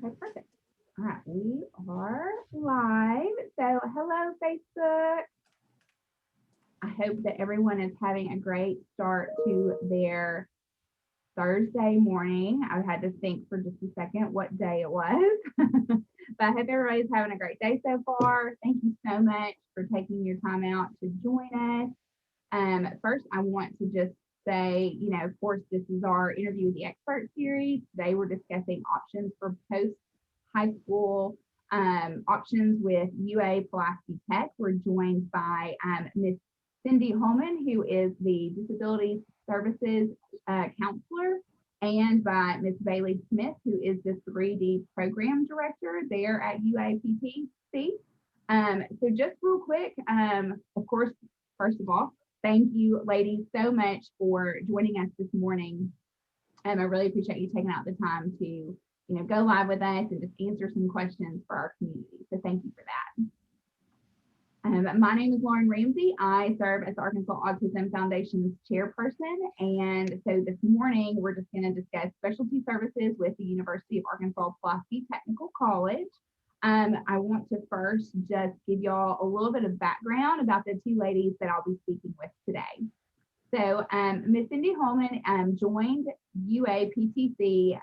Okay, perfect. All right, we are live. So, hello, Facebook. I hope that everyone is having a great start to their Thursday morning. I had to think for just a second what day it was, but I hope everybody's having a great day so far. Thank you so much for taking your time out to join us. First, I want to just say, of course, this is our interview with the expert series. Today, we're discussing options for post high school options with UA Pulaski Tech. We're joined by Miss Cindy Holman, who is the Disability Services Counselor, and by Miss Bailey Smith, who is the 3D Program Director there at UA PTC. So just real quick, of course, first of all, thank you, ladies, so much for joining us this morning. I really appreciate you taking out the time to, go live with us and just answer some questions for our community. So thank you for that. My name is Lauren Ramsey. I serve as Arkansas Autism Foundation's chairperson. And so this morning, we're just going to discuss specialty services with the University of Arkansas Pulaski Technical College. I want to first just give y'all a little bit of background about the two ladies that I'll be speaking with today. So Miss Cindy Holman joined UA PTC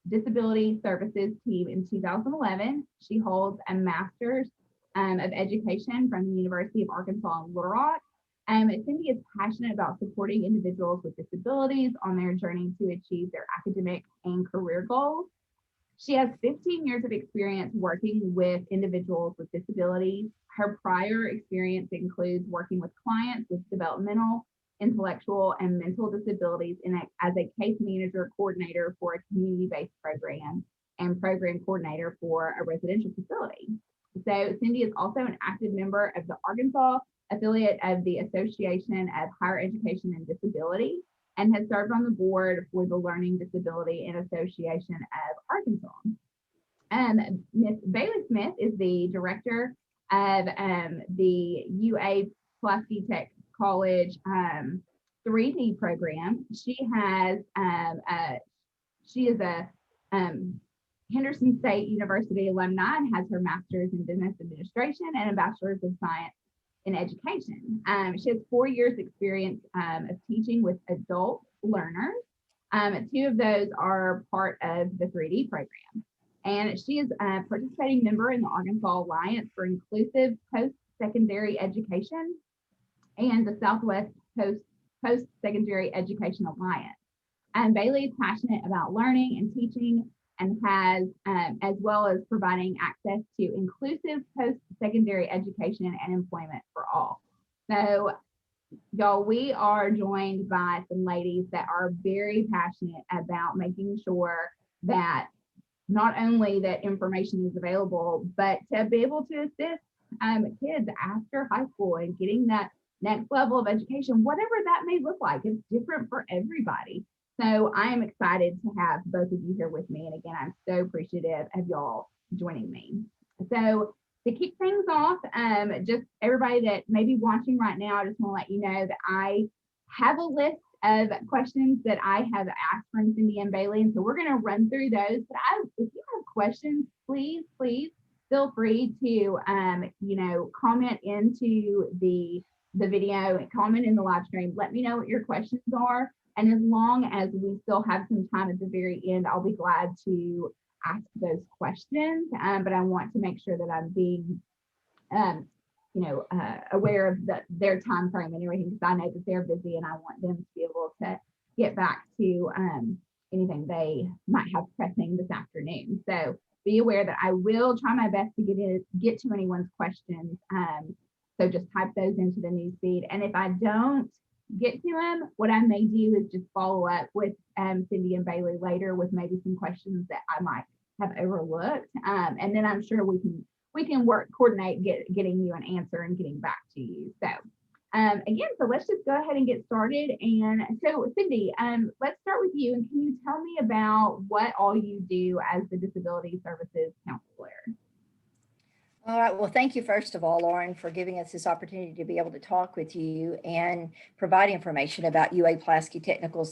Disability Services team in 2011. She holds a master's of education from the University of Arkansas in Little Rock. Cindy is passionate about supporting individuals with disabilities on their journey to achieve their academic and career goals. She has 15 years of experience working with individuals with disabilities. Her prior experience includes working with clients with developmental, intellectual, and mental disabilities as a case manager coordinator for a community-based program and program coordinator for a residential facility. So Cindy is also an active member of the Arkansas affiliate of the Association of Higher Education and Disability and has served on the board for the Learning Disability and Association of Arkansas. Ms. Bailey Smith is the director of the UA Pulaski Tech College 3D program. She is a Henderson State University alumni and has her master's in business administration and a bachelor's of science in education. She has 4 years experience of teaching with adult learners. 2 of those are part of the 3D program. And she is a participating member in the Arkansas Alliance for Inclusive Post-Secondary Education and the Southwest Post-Secondary Education Alliance. And Bailey is passionate about learning and teaching and has, as well as providing access to inclusive post-secondary education and employment for all. So, y'all, we are joined by some ladies that are very passionate about making sure that not only that information is available, but to be able to assist kids after high school and getting that next level of education, whatever that may look like. It's different for everybody. So I am excited to have both of you here with me. And again, I'm so appreciative of y'all joining me. So to kick things off, just everybody that may be watching right now, I just want to let you know that I have a list of questions that I have asked from Cindy and Bailey. And so we're going to run through those. But if you have questions, please feel free to, comment into the video and comment in the live stream. Let me know what your questions are. And as long as we still have some time at the very end, I'll be glad to ask those questions. But I want to make sure that I'm being, aware of their time frame and everything, because I know that they're busy and I want them to be able to get back to anything they might have pressing this afternoon. So be aware that I will try my best to get to anyone's questions. So just type those into the news feed. And if I don't get to them, what I may do is just follow up with Cindy and Bailey later with maybe some questions that I might have overlooked. And then I'm sure we can coordinate getting you an answer and getting back to you. So again, so let's just go ahead and get started. And so Cindy, let's start with you. And can you tell me about what all you do as the Disability Services Counselor? All right. Well, thank you, first of all, Lauren, for giving us this opportunity to be able to talk with you and provide information about UA Pulaski Technical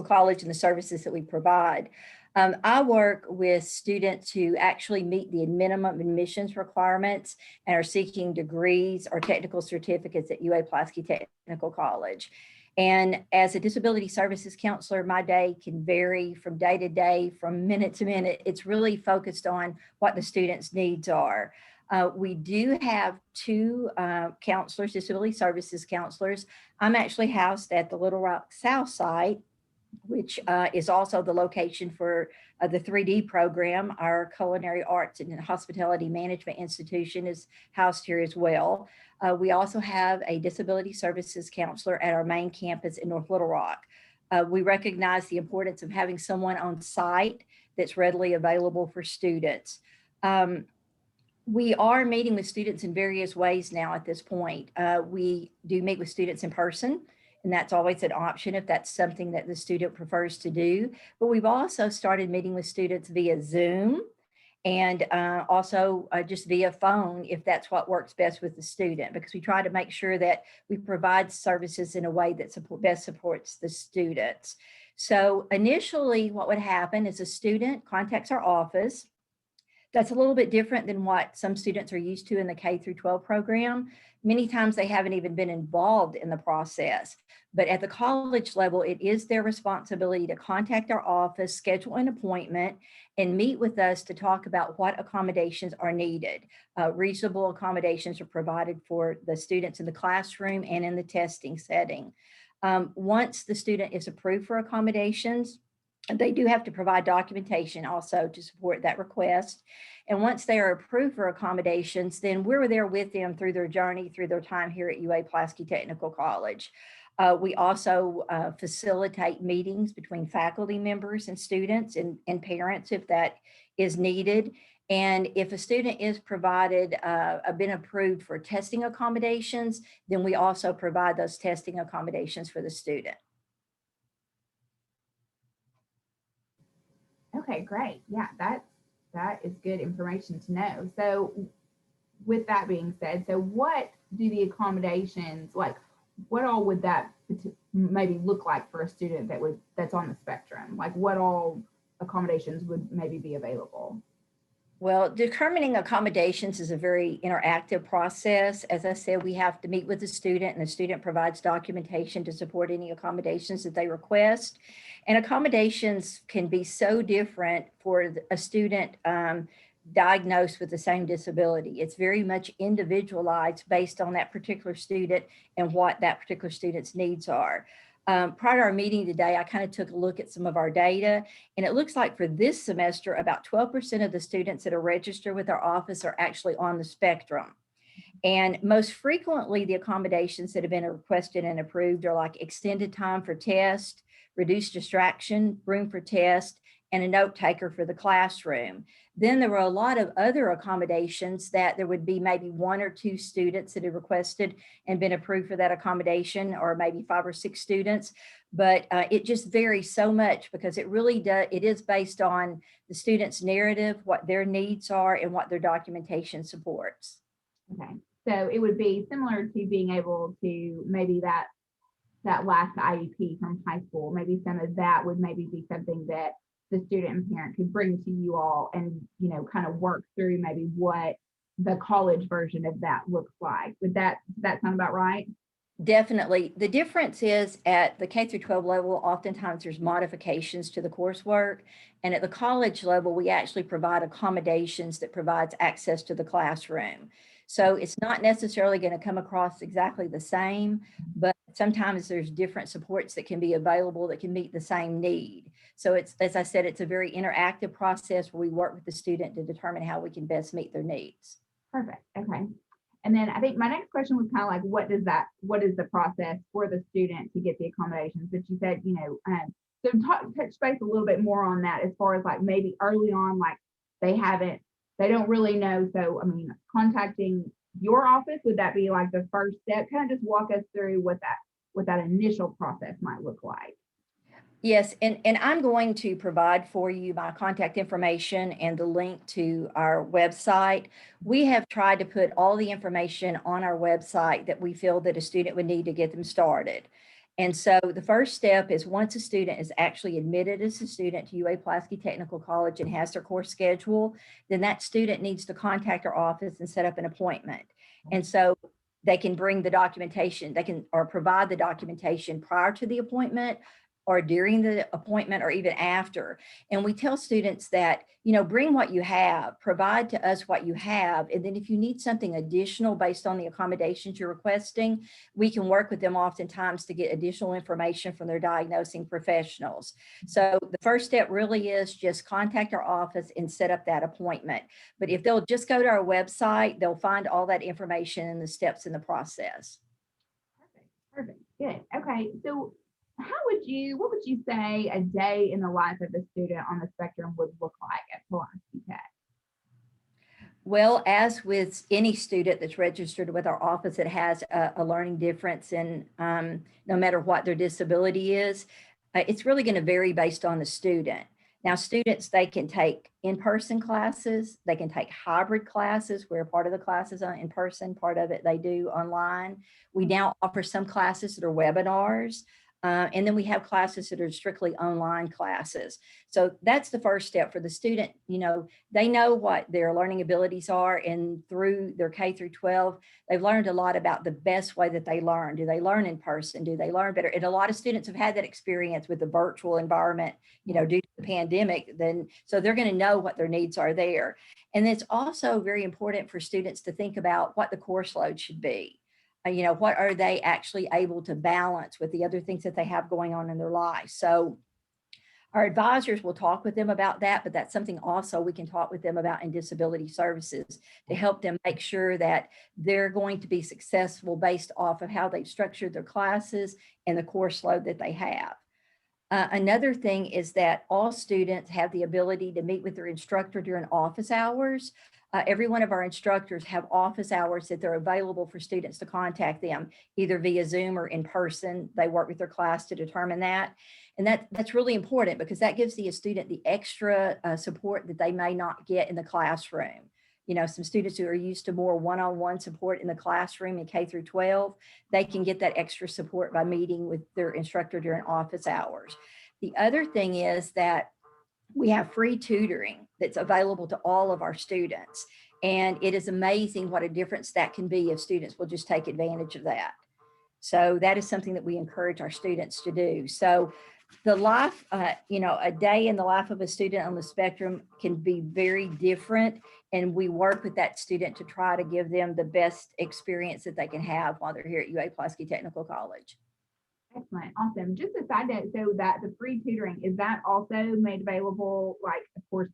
College and the services that we provide. I work with students who actually meet the minimum admissions requirements and are seeking degrees or technical certificates at UA Pulaski Technical College. And as a disability services counselor, my day can vary from day to day, from minute to minute. It's really focused on what the students' needs are. We do have two counselors, disability services counselors. I'm actually housed at the Little Rock South site, which is also the location for the 3D program. Our Culinary Arts and Hospitality Management Institution is housed here as well. We also have a disability services counselor at our main campus in North Little Rock. We recognize the importance of having someone on site that's readily available for students. We are meeting with students in various ways now at this point. We do meet with students in person, and that's always an option if that's something that the student prefers to do. But we've also started meeting with students via Zoom and also just via phone if that's what works best with the student, because we try to make sure that we provide services in a way that best supports the students. So initially what would happen is a student contacts our office. That's a little bit different than what some students are used to in the K through 12 program. Many times they haven't even been involved in the process, but at the college level, it is their responsibility to contact our office, schedule an appointment, and meet with us to talk about what accommodations are needed. Reasonable accommodations are provided for the students in the classroom and in the testing setting. Once the student is approved for accommodations, they do have to provide documentation also to support that request. And once they are approved for accommodations, then we're there with them through their journey, through their time here at UA Pulaski Technical College. We also facilitate meetings between faculty members and students and parents if that is needed. And if a student is provided, been approved for testing accommodations, then we also provide those testing accommodations for the student. Okay, great. Yeah, that is good information to know. So with that being said, so what do the accommodations, like what all would that maybe look like for a student that's on the spectrum? Like what all accommodations would maybe be available? Well, determining accommodations is a very interactive process. As I said, we have to meet with the student, and the student provides documentation to support any accommodations that they request. And accommodations can be so different for a student diagnosed with the same disability. It's very much individualized based on that particular student and what that particular student's needs are. Prior to our meeting today, I kind of took a look at some of our data, and it looks like for this semester, about 12% of the students that are registered with our office are actually on the spectrum. And most frequently, the accommodations that have been requested and approved are like extended time for test, reduced distraction, room for test, and a note taker for the classroom. Then there were a lot of other accommodations that there would be maybe one or two students that had requested and been approved for that accommodation, or maybe 5 or 6 students. But it just varies so much because it really does, it is based on the student's narrative, what their needs are, and what their documentation supports. Okay, so it would be similar to being able to maybe that last IEP from high school, maybe some of that would maybe be something that the student and parent could bring to you all and, you know, kind of work through maybe what the college version of that looks like. Does that sound about right? Definitely. The difference is at the K through 12 level, oftentimes there's modifications to the coursework. And at the college level, we actually provide accommodations that provides access to the classroom. So it's not necessarily going to come across exactly the same, but sometimes there's different supports that can be available that can meet the same need. So it's, as I said, it's a very interactive process where we work with the student to determine how we can best meet their needs. Perfect. Okay. And then I think my next question was kind of like, what is the process for the student to get the accommodations? But you said, you know, so touch base a little bit more on that as far as like maybe early on, like they don't really know. So, I mean, contacting your office, would that be like the first step? Kind of just walk us through what that initial process might look like. Yes, and I'm going to provide for you my contact information and the link to our website. We have tried to put all the information on our website that we feel that a student would need to get them started. And so the first step is once a student is actually admitted as a student to UA Pulaski Technical College and has their course schedule, then that student needs to contact our office and set up an appointment. And so they can bring the documentation, they can or provide the documentation prior to the appointment or during the appointment or even after. And we tell students that, bring what you have, provide to us what you have. And then if you need something additional based on the accommodations you're requesting, we can work with them oftentimes to get additional information from their diagnosing professionals. So the first step really is just contact our office and set up that appointment. But if they'll just go to our website, they'll find all that information and the steps in the process. Perfect. Good. Okay. So what would you say a day in the life of a student on the spectrum would look like at Pulaski Tech? Well, as with any student that's registered with our office that has a learning difference, and no matter what their disability is, it's really going to vary based on the student. Now, students, they can take in-person classes, they can take hybrid classes where part of the classes are in person, part of it they do online. We now offer some classes that are webinars. And then we have classes that are strictly online classes. So that's the first step for the student. They know what their learning abilities are, and through their K through 12, they've learned a lot about the best way that they learn. Do they learn in person? Do they learn better? And a lot of students have had that experience with the virtual environment, due to the pandemic. So they're going to know what their needs are there. And it's also very important for students to think about what the course load should be. What are they actually able to balance with the other things that they have going on in their life? So our advisors will talk with them about that, but that's something also we can talk with them about in disability services to help them make sure that they're going to be successful based off of how they've structured their classes and the course load that they have. Another thing is that all students have the ability to meet with their instructor during office hours. Every one of our instructors have office hours that they're available for students to contact them, either via Zoom or in person. They work with their class to determine that. And that's really important because that gives the student the extra support that they may not get in the classroom. Some students who are used to more one-on-one support in the classroom in K through 12, they can get that extra support by meeting with their instructor during office hours. The other thing is that we have free tutoring that's available to all of our students. And it is amazing what a difference that can be if students will just take advantage of that. So that is something that we encourage our students to do. So the life, a day in the life of a student on the spectrum can be very different. And we work with that student to try to give them the best experience that they can have while they're here at UA Pulaski Technical College. Excellent. Awesome. Just a side note, so that the free tutoring, is that also made available, like, of course,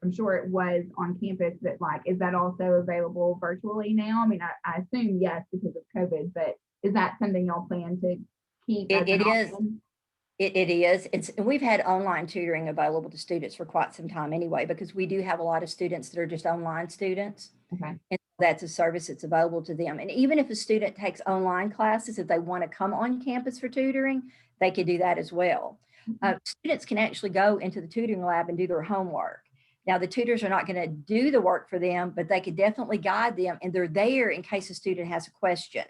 I'm sure it was on campus, but like, is that also available virtually now? I mean, I assume yes, because of COVID, but is that something y'all plan to keep as It an is. option? It is. We've had online tutoring available to students for quite some time anyway, because we do have a lot of students that are just online students. Okay. And that's a service that's available to them. And even if a student takes online classes, if they want to come on campus for tutoring, they can do that as well. Students can actually go into the tutoring lab and do their homework. Now, the tutors are not going to do the work for them, but they could definitely guide them, and they're there in case a student has a question.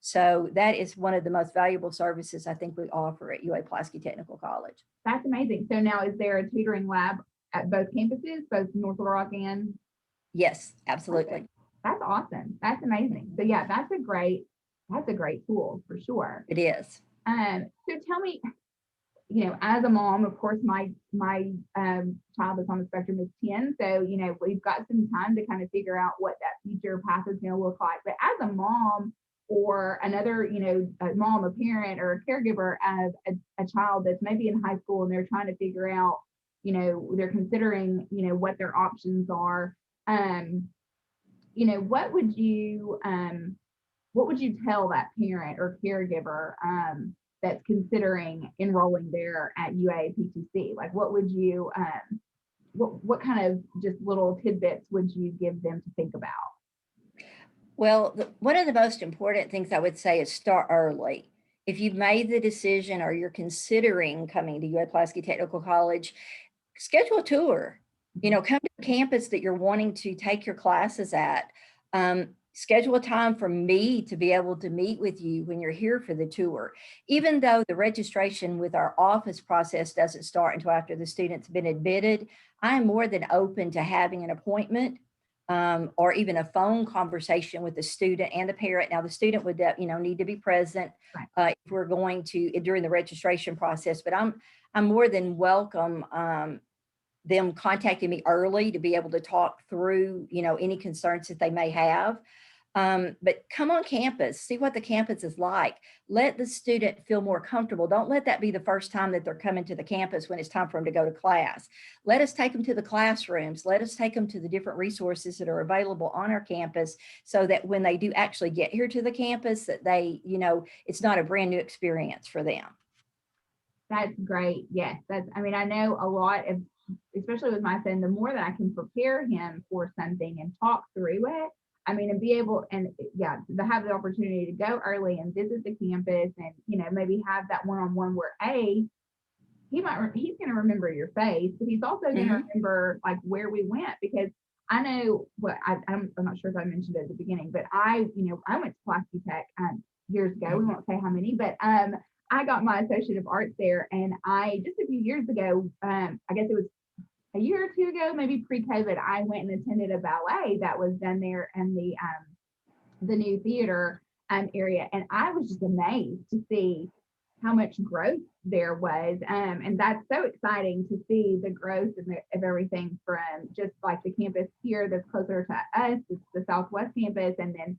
So that is one of the most valuable services I think we offer at UA Pulaski Technical College. That's amazing. So now, is there a tutoring lab at both campuses, both North Little Rock and? Yes, absolutely. Okay. That's awesome. That's amazing. So yeah, that's a great tool for sure. It is. So tell me, as a mom, of course, my child is on the spectrum is 10. So, we've got some time to kind of figure out what that future path is going to look like. But as a mom or another, a mom, a parent, or a caregiver of a child that's maybe in high school and they're trying to figure out, they're considering, what their options are. What would you tell that parent or caregiver that's considering enrolling there at UA PTC? Like, what would you, what kind of just little tidbits would you give them to think about? Well, one of the most important things I would say is start early. If you've made the decision or you're considering coming to UA Pulaski Technical College, schedule a tour. Come to the campus that you're wanting to take your classes at. Schedule a time for me to be able to meet with you when you're here for the tour. Even though the registration with our office process doesn't start until after the student's been admitted, I am more than open to having an appointment or even a phone conversation with the student and the parent. Now, the student would, need to be present if we're going to during the registration process. But I'm more than welcome them contacting me early to be able to talk through, any concerns that they may have. But come on campus, see what the campus is like. Let the student feel more comfortable. Don't let that be the first time that they're coming to the campus when it's time for them to go to class. Let us take them to the classrooms. Let us take them to the different resources that are available on our campus so that when they do actually get here to the campus, that they, it's not a brand new experience for them. That's great. Yes, I know a lot of, especially with my son, the more that I can prepare him for something and talk through it, and be able, and yeah, to have the opportunity to go early and visit the campus and, maybe have that one-on-one where he's going to remember your face, but he's also going to remember like where we went, because I know I'm not sure if I mentioned it at the beginning, but I went to Pulaski Tech years ago. We won't say how many, but I got my Associate of Arts there, and I just a few years ago, I guess it was a year or two ago, maybe pre-COVID, I went and attended a ballet that was done there in the new theater area, and I was just amazed to see how much growth there was, and that's so exciting to see the growth of everything from just like the campus here that's closer to us, it's the Southwest campus, and then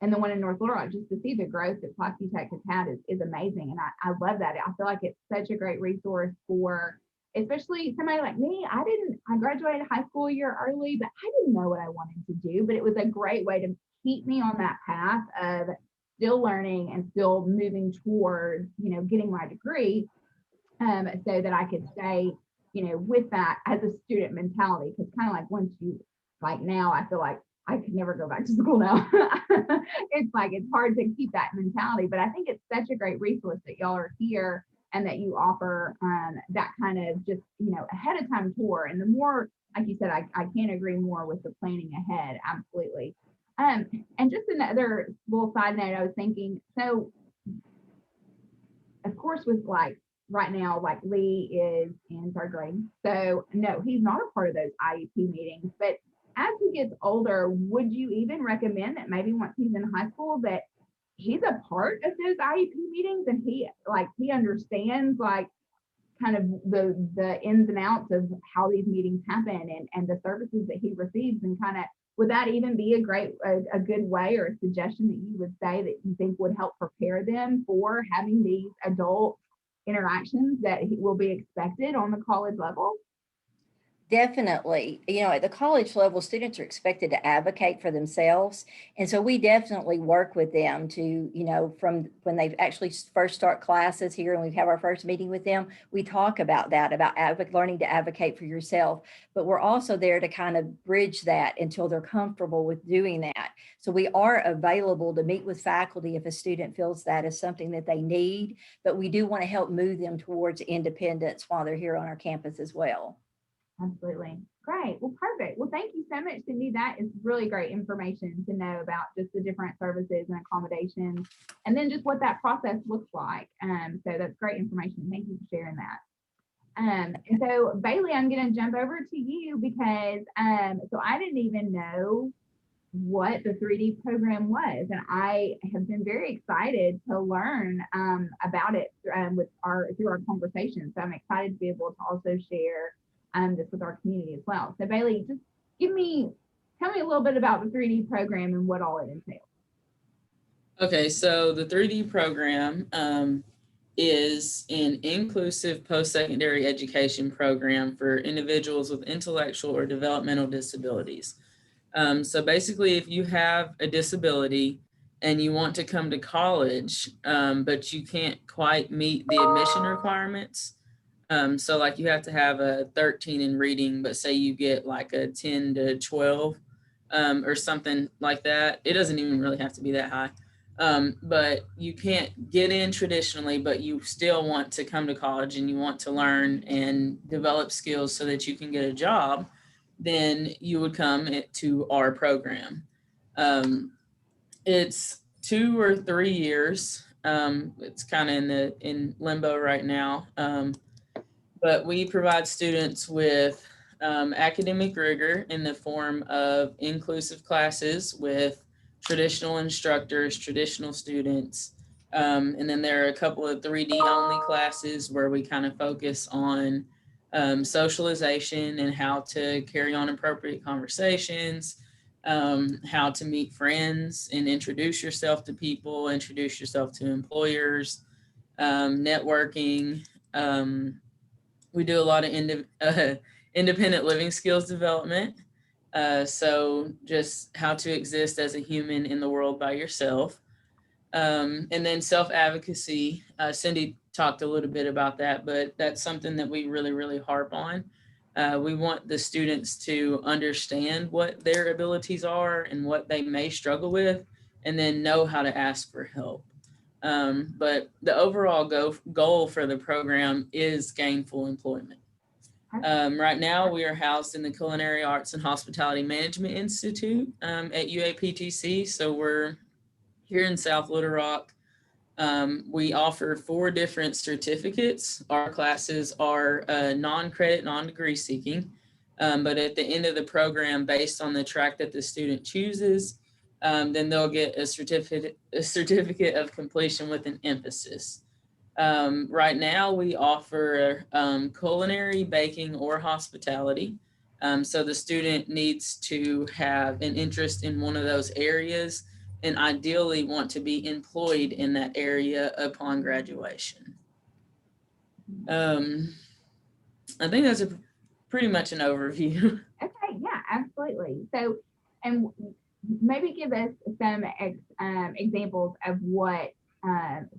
and the one in North Little Rock, just to see the growth that Pulaski Tech has had is amazing, and I love that. I feel like it's such a great resource for especially somebody like me. I graduated high school a year early, but I didn't know what I wanted to do, but it was a great way to keep me on that path of still learning and still moving towards, getting my degree, so that I could stay, with that as a student mentality. Because kind of like once you, like now, I feel like I could never go back to school now. It's like, it's hard to keep that mentality, but I think it's such a great resource that y'all are here and that you offer that kind of just, ahead of time tour. And the more, like you said, I can't agree more with the planning ahead. Absolutely. And just another little side note, I was thinking, so of course with like right now, like Lee is in third grade. So no, he's not a part of those IEP meetings, but as he gets older, would you even recommend that maybe once he's in high school that he's a part of those IEP meetings and he understands like kind of the ins and outs of how these meetings happen and the services that he receives, and kind of, would that even be a good way or a suggestion that you would say that you think would help prepare them for having these adult interactions that will be expected on the college level? Definitely. At the college level, students are expected to advocate for themselves. And so we definitely work with them to, from when they actually first start classes here and we have our first meeting with them, we talk about that, about learning to advocate for yourself. But we're also there to kind of bridge that until they're comfortable with doing that. So we are available to meet with faculty if a student feels that is something that they need, but we do want to help move them towards independence while they're here on our campus as well. Absolutely. Great. Well, perfect. Well, thank you so much, Cindy. That is really great information to know about just the different services and accommodations, and then just what that process looks like. So that's great information. Thank you for sharing that. And so Bailey, I'm going to jump over to you because so I didn't even know what the 3D program was, and I have been very excited to learn about it through our conversation. So I'm excited to be able to also share this with our community as well. So Bailey, just tell me a little bit about the 3D program and what all it entails. Okay, so the 3D program is an inclusive post-secondary education program for individuals with intellectual or developmental disabilities. So basically, if you have a disability and you want to come to college, but you can't quite meet the admission requirements, so like you have to have a 13 in reading, but say you get like a 10 to 12 or something like that. It doesn't even really have to be that high. But you can't get in traditionally, but you still want to come to college and you want to learn and develop skills so that you can get a job, then you would come to our program. Um, it's 2 or 3 years. It's kind of in limbo right now. But we provide students with academic rigor in the form of inclusive classes with traditional instructors, traditional students. And then there are a couple of 3D only classes where we kind of focus on socialization and how to carry on appropriate conversations, how to meet friends and introduce yourself to people, introduce yourself to employers, networking. We do a lot of independent living skills development. So just how to exist as a human in the world by yourself. And then self-advocacy. Cindy talked a little bit about that, but that's something that we really, really harp on. We want the students to understand what their abilities are and what they may struggle with, and then know how to ask for help. But the overall goal for the program is gainful employment. Right now, we are housed in the Culinary Arts and Hospitality Management Institute at UA PTC. So we're here in South Little Rock. We offer 4 different certificates. Our classes are non-credit, non-degree seeking. But at the end of the program, based on the track that the student chooses, then they'll get a certificate of completion with an emphasis. Right now, we offer culinary, baking, or hospitality. So the student needs to have an interest in one of those areas and ideally want to be employed in that area upon graduation. I think that's pretty much an overview. Okay, yeah, absolutely. So, and maybe give us some examples of what,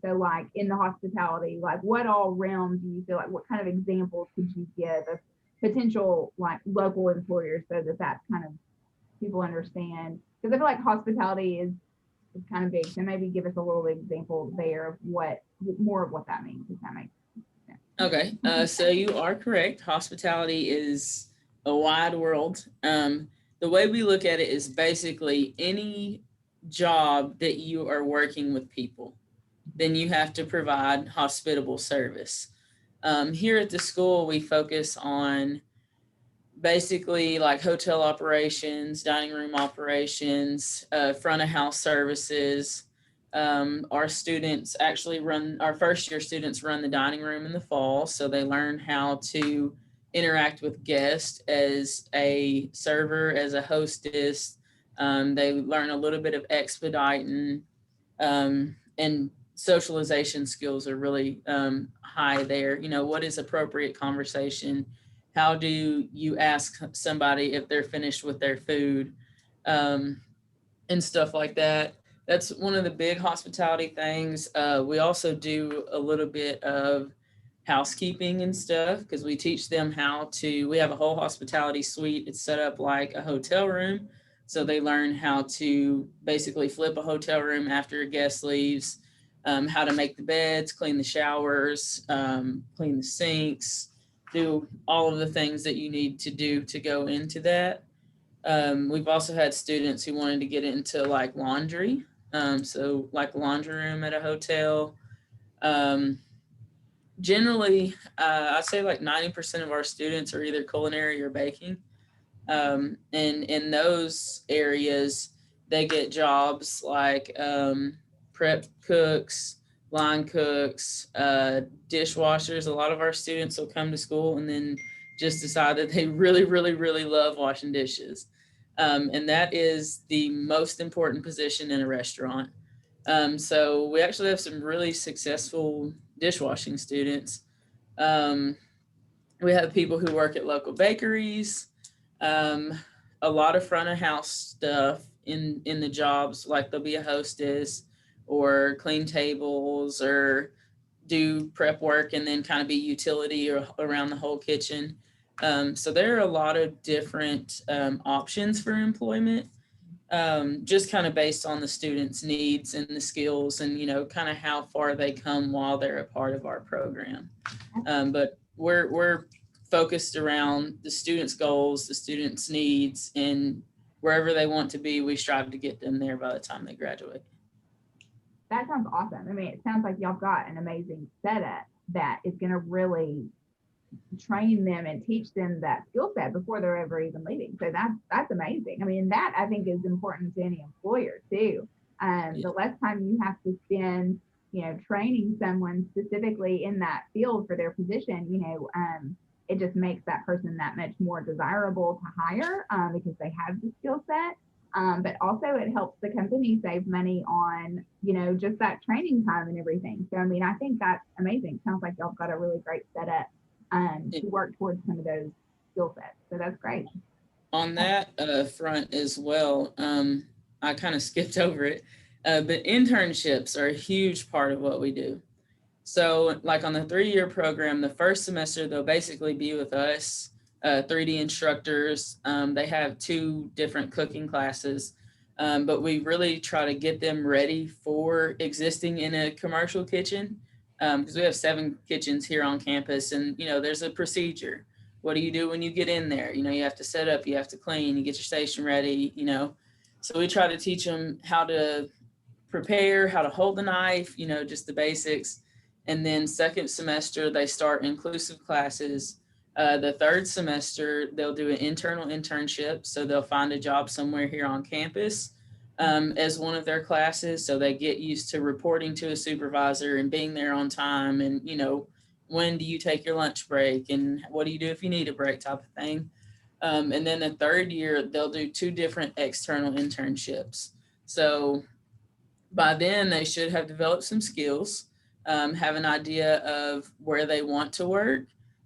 so like in the hospitality, like what all realms do you feel like, what kind of examples could you give of potential like local employers so that that's kind of people understand? Because I feel like hospitality is kind of big. So maybe give us a little example there of what, more of what that means, if that makes sense. Okay, so you are correct. Hospitality is a wide world. The way we look at it is basically any job that you are working with people, then you have to provide hospitable service. Here at the school, we focus on basically like hotel operations, dining room operations, front of house services. Our students actually our first year students run the dining room in the fall. So they learn how to interact with guests as a server, as a hostess. They learn a little bit of expediting, and socialization skills are really high there. You know, what is appropriate conversation? How do you ask somebody if they're finished with their food, and stuff like that? That's one of the big hospitality things. We also do a little bit of housekeeping and stuff because we teach them we have a whole hospitality suite. It's set up like a hotel room. So they learn how to basically flip a hotel room after a guest leaves, how to make the beds, clean the showers, clean the sinks, do all of the things that you need to do to go into that. We've also had students who wanted to get into like laundry. So like a laundry room at a hotel. Generally, I'd say like 90% of our students are either culinary or baking. And in those areas, they get jobs like prep cooks, line cooks, dishwashers. A lot of our students will come to school and then just decide that they really, really, really love washing dishes. And that is the most important position in a restaurant. So we actually have some really successful dishwashing students. We have people who work at local bakeries, a lot of front of house stuff in the jobs, like they'll be a hostess or clean tables or do prep work and then kind of be utility or around the whole kitchen. So there are a lot of different options for employment. just kind of based on the students' needs and the skills and, kind of how far they come while they're a part of our program. But we're focused around the students' goals, the students' needs, and wherever they want to be, we strive to get them there by the time they graduate. That sounds awesome. I mean, it sounds like y'all got an amazing setup that is going to really train them and teach them that skill set before they're ever even leaving. So that's amazing. I mean, that I think is important to any employer too. The less time you have to spend, training someone specifically in that field for their position, it just makes that person that much more desirable to hire because they have the skill set. But also it helps the company save money on, just that training time and everything. So, I mean, I think that's amazing. Sounds like y'all got a really great setup to work towards some of those skill sets. So that's great. On that front as well, I kind of skipped over it, but internships are a huge part of what we do. So like on the 3-year program, the first semester, they'll basically be with us, 3D instructors. They have 2 different cooking classes, but we really try to get them ready for existing in a commercial kitchen because we have 7 kitchens here on campus and, there's a procedure. What do you do when you get in there? You have to set up, you have to clean, you get your station ready, So we try to teach them how to prepare, how to hold the knife, just the basics. And then second semester, they start inclusive classes. The third semester, they'll do an internal internship. So they'll find a job somewhere here on campus as one of their classes. So they get used to reporting to a supervisor and being there on time. And, when do you take your lunch break? And what do you do if you need a break type of thing? And then the third year, they'll do 2 different external internships. So by then, they should have developed some skills, have an idea of where they want to work.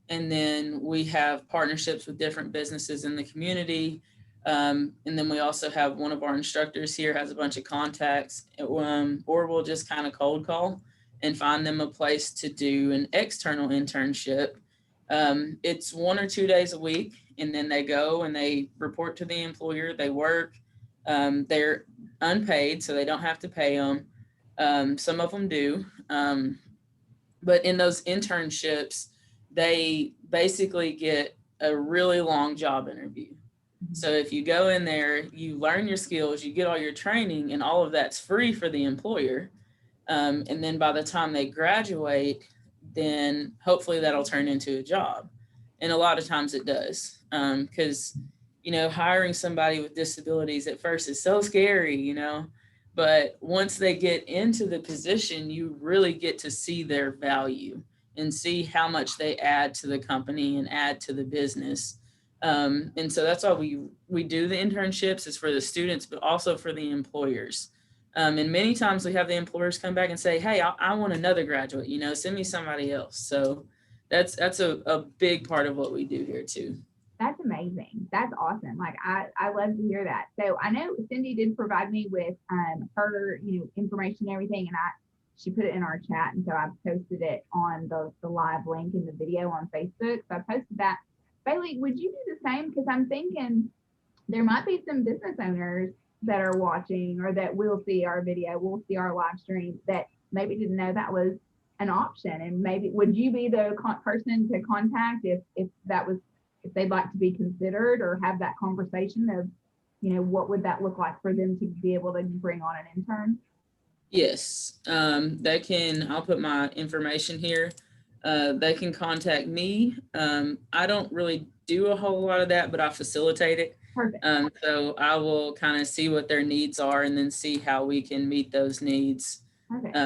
And then we have partnerships with different businesses in the community. And then we also have one of our instructors here has a bunch of contacts, or we'll just kind of cold call and find them a place to do an external internship. It's 1 or 2 days a week, and then they go and they report to the employer, they work. They're unpaid, so they don't have to pay them. Some of them do. But in those internships, they basically get a really long job interview. So if you go in there, you learn your skills, you get all your training, and all of that's free for the employer. And then by the time they graduate, then hopefully that'll turn into a job. And a lot of times it does, because hiring somebody with disabilities at first is so scary, but once they get into the position, you really get to see their value and see how much they add to the company and add to the business. And so that's why we do the internships, is for the students, but also for the employers. And many times we have the employers come back and say, hey, I want another graduate, send me somebody else. So that's a big part of what we do here too. That's amazing. That's awesome. Like I love to hear that. So I know Cindy did provide me with her, information and everything, and she put it in our chat, and so I posted it on the live link in the video on Facebook. So I posted that. Bailey, would you do the same? Because I'm thinking there might be some business owners that are watching or that will see our video, will see our live stream that maybe didn't know that was an option. And maybe would you be the person to contact if they'd like to be considered or have that conversation of, what would that look like for them to be able to bring on an intern? Yes, I'll put my information here. They can contact me. I don't really do a whole lot of that, but I facilitate it. Perfect. So I will kind of see what their needs are and then see how we can meet those needs. Perfect.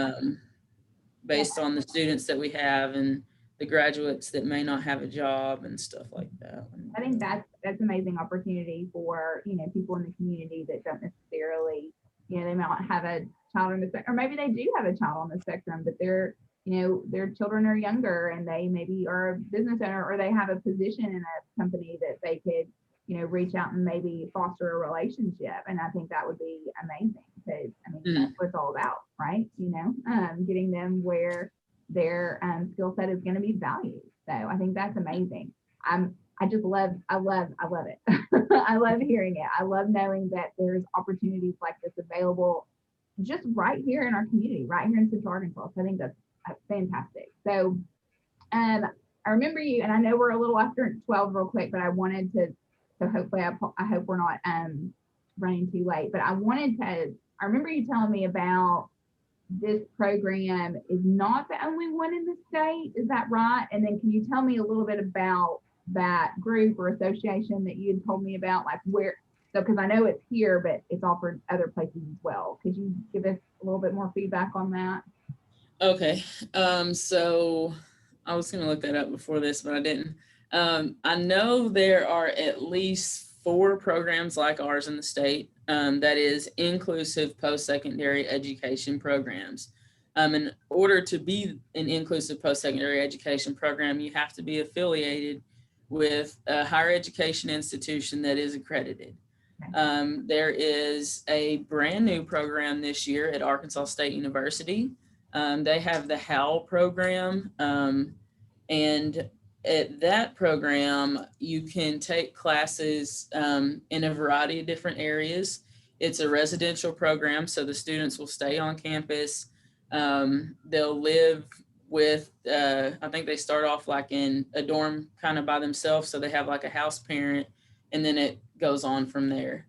Based on the students that we have and the graduates that may not have a job and stuff like that. I think that's amazing opportunity for, people in the community that don't necessarily, they might not have a child on the spectrum, or maybe they do have a child on the spectrum, but their children are younger and they maybe are a business owner, or they have a position in a company that they could, reach out and maybe foster a relationship. And I think that would be amazing because, that's what it's all about, right? Getting them where their skill set is going to be valued. So I think that's amazing. I just I love it. I love hearing it. I love knowing that there's opportunities like this available just right here in our community, right here in Central Arkansas. So I think that's fantastic. So I remember you, and I know we're a little after 12 real quick, but I wanted to, so hopefully I hope we're not running too late, but I remember you telling me about this program is not the only one in the state. Is that right? And then can you tell me a little bit about that group or association that you had told me about, like where, so because I know it's here, but it's offered other places as well. Could you give us a little bit more feedback on that? Okay, so I was gonna look that up before this, but I didn't. I know there are at least 4 programs like ours in the state, that is inclusive post-secondary education programs. In order to be an inclusive post-secondary education program, you have to be affiliated with a higher education institution that is accredited. There is a brand new program this year at Arkansas State University. They have the HAL program, and at that program, you can take classes in a variety of different areas. It's a residential program, so the students will stay on campus. They'll live with, I think they start off like in a dorm kind of by themselves, so they have like a house parent, and then it goes on from there.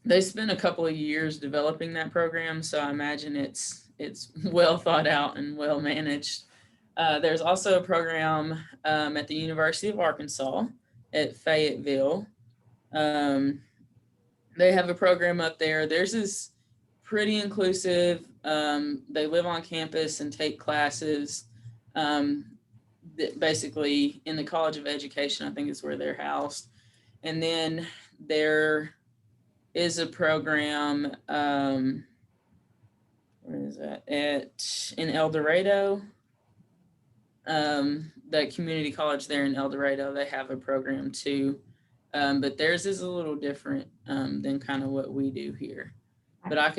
They spent a couple of years developing that program, so I imagine it's well thought out and well managed. There's also a program at the University of Arkansas at Fayetteville. They have a program up there. Theirs is pretty inclusive. They live on campus and take classes. Basically, in the College of Education, I think is where they're housed. And then there is a program, where is that, in El Dorado. That community college there in El Dorado, they have a program too. But theirs is a little different than kind of what we do here. But I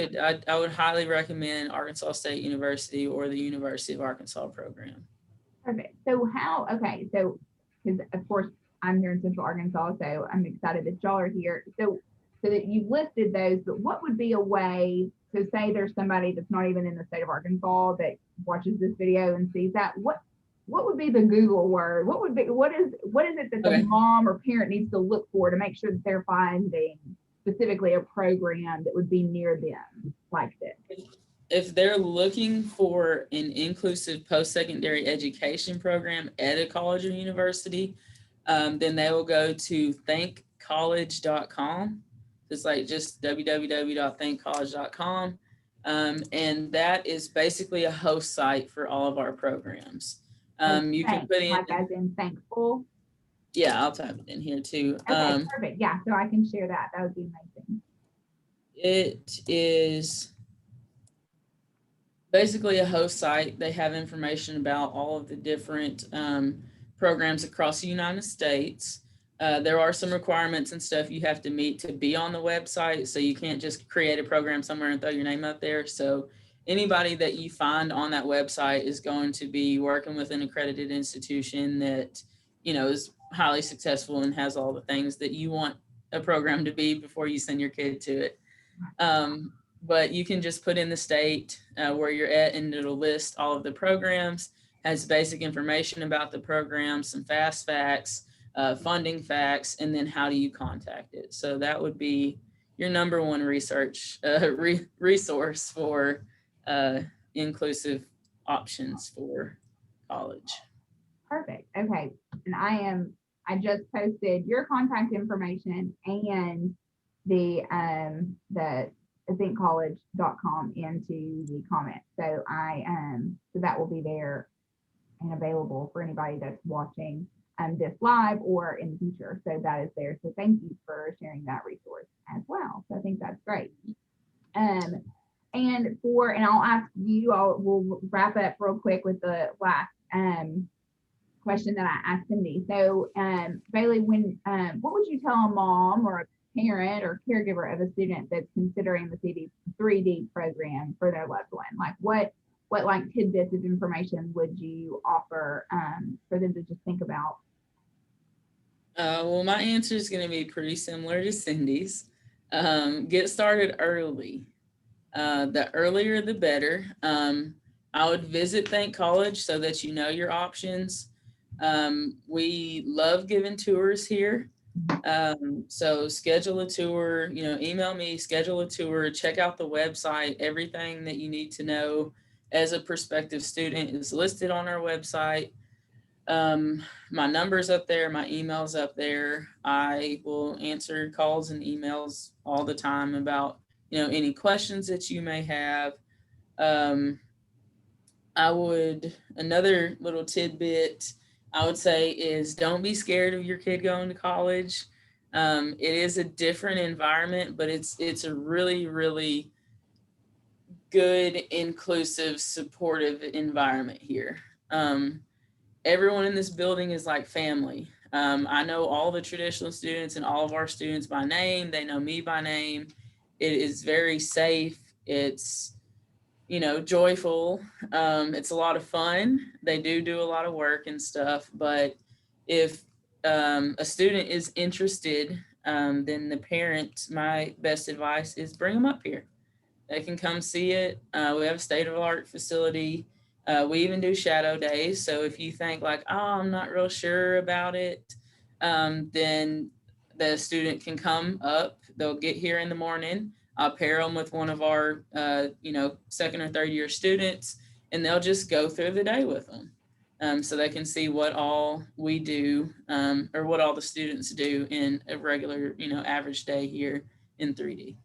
would highly recommend Arkansas State University or the University of Arkansas program. Perfect. So so because of course I'm here in Central Arkansas, so I'm excited that y'all are here. So that you've listed those, but what would be a way, so say there's somebody that's not even in the state of Arkansas that watches this video and sees that, what would be the Google word? What is it that the mom or parent needs to look for to make sure that they're finding specifically a program that would be near them like this? If they're looking for an inclusive post-secondary education program at a college or university, then they will go to thinkcollege.com. It's like just www.thinkcollege.com. And that is basically a host site for all of our programs. You can put in, like as in thankful. Yeah, I'll type it in here too. Okay, perfect. Yeah, so I can share that. That would be amazing. It is basically a host site. They have information about all of the different programs across the United States. There are some requirements and stuff you have to meet to be on the website. So you can't just create a program somewhere and throw your name up there. So anybody that you find on that website is going to be working with an accredited institution that, you know, is highly successful and has all the things that you want a program to be before you send your kid to it. But you can just put in the state where you're at, and it'll list all of the programs, has basic information about the program, some fast facts, funding facts, and then how do you contact it. So that would be your number one research resource for inclusive options for college. Perfect. Okay. And I just posted your contact information and the thinkcollege.com into the comments. So so that will be there and available for anybody that's watching this live or in the future. So that is there. So thank you for sharing that resource as well. So I think that's great. And I'll ask you, we'll wrap up real quick with the last question that I asked Cindy. So Bailey, what would you tell a mom or a parent or caregiver of a student that's considering the 3D program for their loved one? Like what like tidbits of information would you offer for them to just think about Well, my answer is going to be pretty similar to Cindy's. Get started early. The earlier, the better. I would visit Thank College so that you know your options. We love giving tours here. So schedule a tour, email me, schedule a tour, check out the website. Everything that you need to know as a prospective student is listed on our website. My number's up there, my email's up there. I will answer calls and emails all the time about, any questions that you may have. Um, another little tidbit I would say is don't be scared of your kid going to college. It is a different environment, but it's a really, really good, inclusive, supportive environment here. Everyone in this building is like family. I know all the traditional students and all of our students by name. They know me by name. It is very safe. It's, joyful. It's a lot of fun. They do a lot of work and stuff. But if a student is interested, then the parent, my best advice is bring them up here. They can come see it. We have a state-of-the-art facility. We even do shadow days. So if you think like, oh, I'm not real sure about it, then the student can come up. They'll get here in the morning. I'll pair them with one of our, second or third year students, and they'll just go through the day with them. So they can see what all we do, or what all the students do in a regular, average day here in 3D.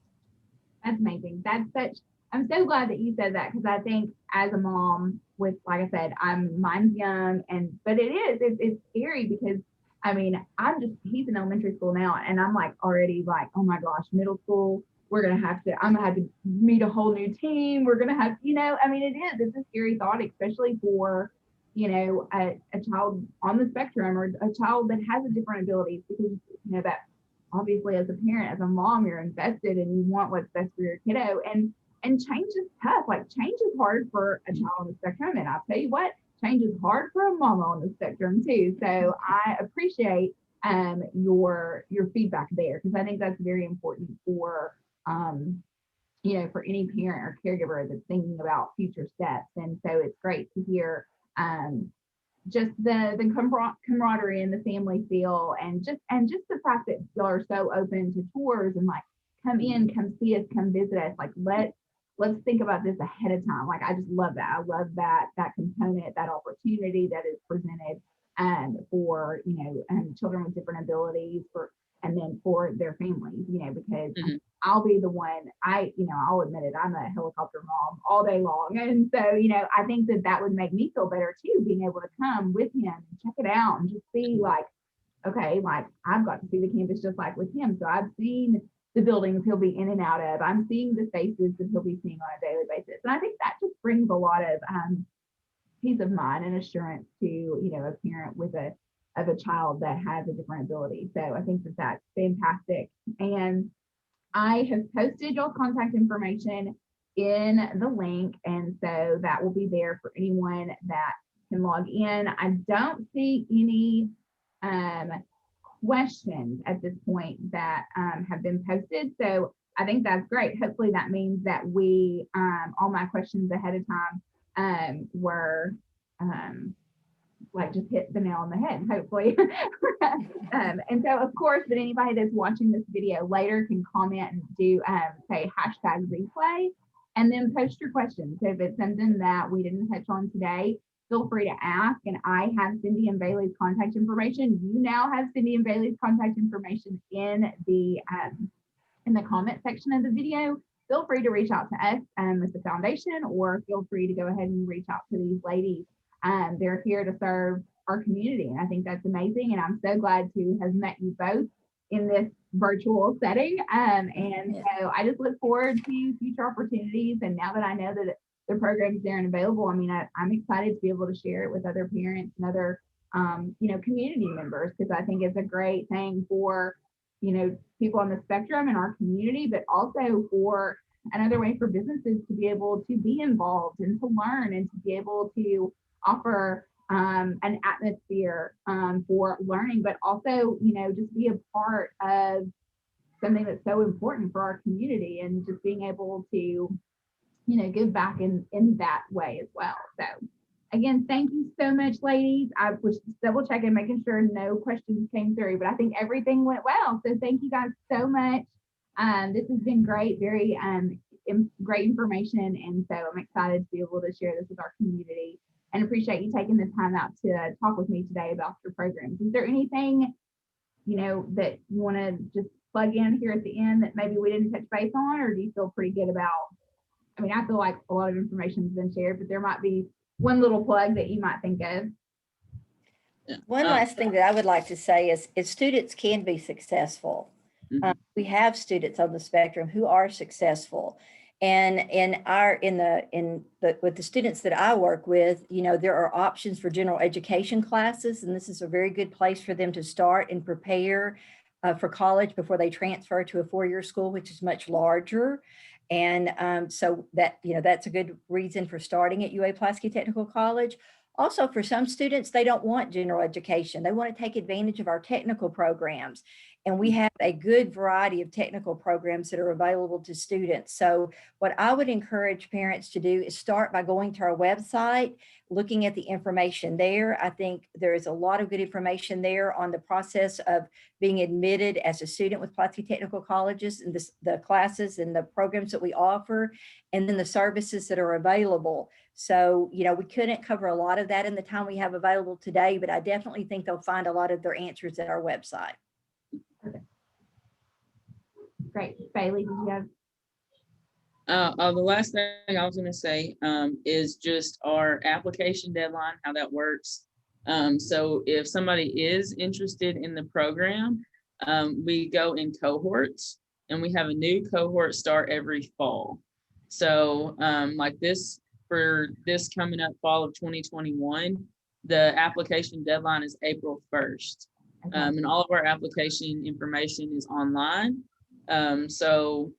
That's amazing. I'm so glad that you said that, because I think as a mom with, like I said, mine's young, but it's scary because I mean, he's in elementary school now, and I'm like already like, oh my gosh, I'm gonna have to meet a whole new team. We're gonna have, I mean, it's a scary thought, especially for, a child on the spectrum, or a child that has a different abilities, because, that obviously as a parent, as a mom, you're invested and you want what's best for your kiddo. And change is tough. Like, change is hard for a child on the spectrum. And I'll tell you what, change is hard for a mama on the spectrum too. So I appreciate your feedback there, because I think that's very important for for any parent or caregiver that's thinking about future steps. And so it's great to hear just the camaraderie and the family feel, and just the fact that y'all are so open to tours, and like, come see us, come visit us. Like, let's think about this ahead of time. Like, I just love that. I love that component, that opportunity that is presented for children with different abilities, and then for their families, because I'll be the one, I'll admit it, I'm a helicopter mom all day long. And so, I think that would make me feel better too, being able to come with him and check it out and just see, like, okay, like, I've got to see the campus just like with him. So I've seen the buildings he'll be in and out of. I'm seeing the faces that he'll be seeing on a daily basis. And I think that just brings a lot of peace of mind and assurance to, a parent with a child that has a different ability. So I think that that's fantastic. And I have posted your contact information in the link, and so that will be there for anyone that can log in. I don't see any questions at this point that have been posted, so I think that's great. Hopefully that means that we all my questions ahead of time were like, just hit the nail on the head, hopefully. And so, of course, that anybody that's watching this video later can comment and do say #replay, and then post your questions. So if it's something that we didn't touch on today, feel free to ask. And I have Cindy and Bailey's contact information. You now have Cindy and Bailey's contact information in the comment section of the video. Feel free to reach out to us with the foundation, or feel free to go ahead and reach out to these ladies. They're here to serve our community, and I think that's amazing. And I'm so glad to have met you both in this virtual setting. So I just look forward to future opportunities. And now that I know that the program is there and available, I mean, I'm excited to be able to share it with other parents and other, community members, because I think it's a great thing for, people on the spectrum in our community, but also for another way for businesses to be able to be involved and to learn and to be able to offer an atmosphere for learning, but also, just be a part of something that's so important for our community, and just being able to, give back in that way as well. So again, thank you so much, ladies. I was just double checking, making sure no questions came through, but I think everything went well. So thank you guys so much. This has been great, very great information. And so I'm excited to be able to share this with our community, and appreciate you taking the time out to talk with me today about your programs. Is there anything, that you want to just plug in here at the end that maybe we didn't touch base on, or do you feel pretty good about? I mean, I feel like a lot of information has been shared, but there might be one little plug that you might think of. One last thing that I would like to say is students can be successful. We have students on the spectrum who are successful. And with the students that I work with, there are options for general education classes, and this is a very good place for them to start and prepare for college before they transfer to a four-year school, which is much larger. And so that, that's a good reason for starting at UA Pulaski Technical College. Also, for some students, they don't want general education. They want to take advantage of our technical programs. And we have a good variety of technical programs that are available to students. So what I would encourage parents to do is start by going to our website, looking at the information there. I think there is a lot of good information there on the process of being admitted as a student with Pulaski Technical Colleges, and the classes and the programs that we offer, and then the services that are available. So, we couldn't cover a lot of that in the time we have available today, but I definitely think they'll find a lot of their answers at our website. Perfect. Great. Bailey, did you have? The last thing I was going to say is just our application deadline, how that works. So if somebody is interested in the program, we go in cohorts, and we have a new cohort start every fall. So like for this coming up fall of 2021, the application deadline is April 1st. Okay. And all of our application information is online. So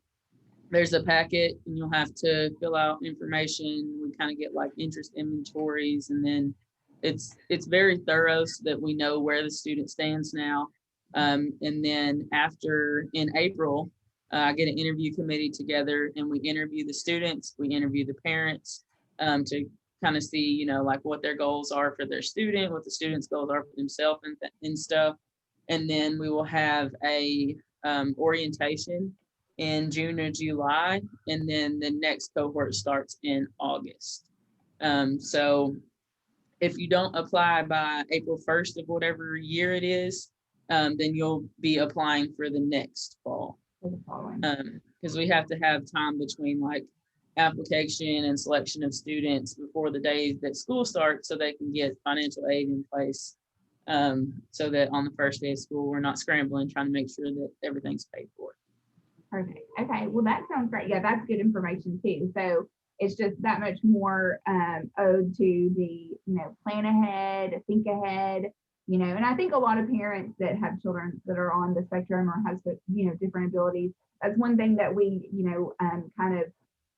there's a packet, and you'll have to fill out information. We kind of get like interest inventories, and then it's very thorough so that we know where the student stands now. And then in April, I get an interview committee together, and we interview the students, we interview the parents to kind of see, like what their goals are for their student, what the student's goals are for themselves and stuff. And then we will have a orientation in June or July, and then the next cohort starts in August. So if you don't apply by April 1st of whatever year it is, then you'll be applying for the next fall. Because we have to have time between like application and selection of students before the day that school starts, so they can get financial aid in place, so that on the first day of school, we're not scrambling trying to make sure that everything's paid for. Perfect. Okay. Well, that sounds great. Yeah, that's good information too. So it's just that much more owed to the, plan ahead, think ahead, and I think a lot of parents that have children that are on the spectrum or has, different abilities, that's one thing that we, kind of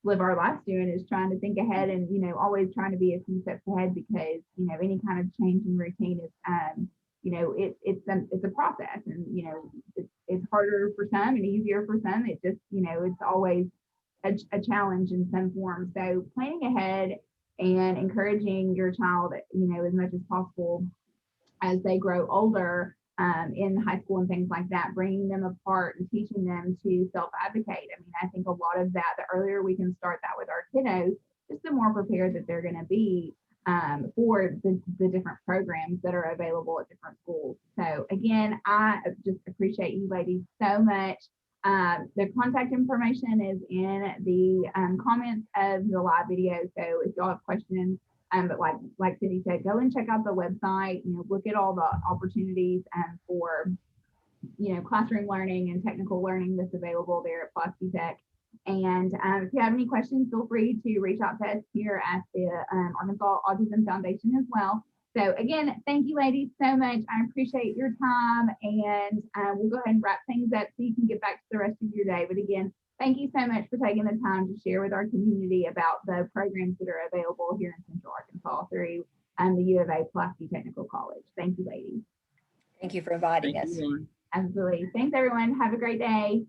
live our lives doing, is trying to think ahead, and, always trying to be a few steps ahead, because, any kind of change in routine is, it's a process, and, it's harder for some and easier for some. It just, it's always a challenge in some form. So planning ahead and encouraging your child, as much as possible as they grow older, in high school and things like that, bringing them apart and teaching them to self-advocate. I mean, I think a lot of that, the earlier we can start that with our kiddos, just the more prepared that they're going to be for the different programs that are available at different schools. So again, I just appreciate you ladies so much. The contact information is in the comments of the live video. So if y'all have questions, but like Cindy said, go and check out the website, look at all the opportunities for, classroom learning and technical learning that's available there at Pulaski Tech. And if you have any questions, feel free to reach out to us here at the Arkansas Autism Foundation as well. So again, thank you ladies so much. I appreciate your time, and we'll go ahead and wrap things up so you can get back to the rest of your day. But again, thank you so much for taking the time to share with our community about the programs that are available here in Central Arkansas through the U of A Pulaski Technical College. Thank you, ladies. Thank you for inviting Thank us. you, Lauren. Absolutely. Thanks, everyone. Have a great day.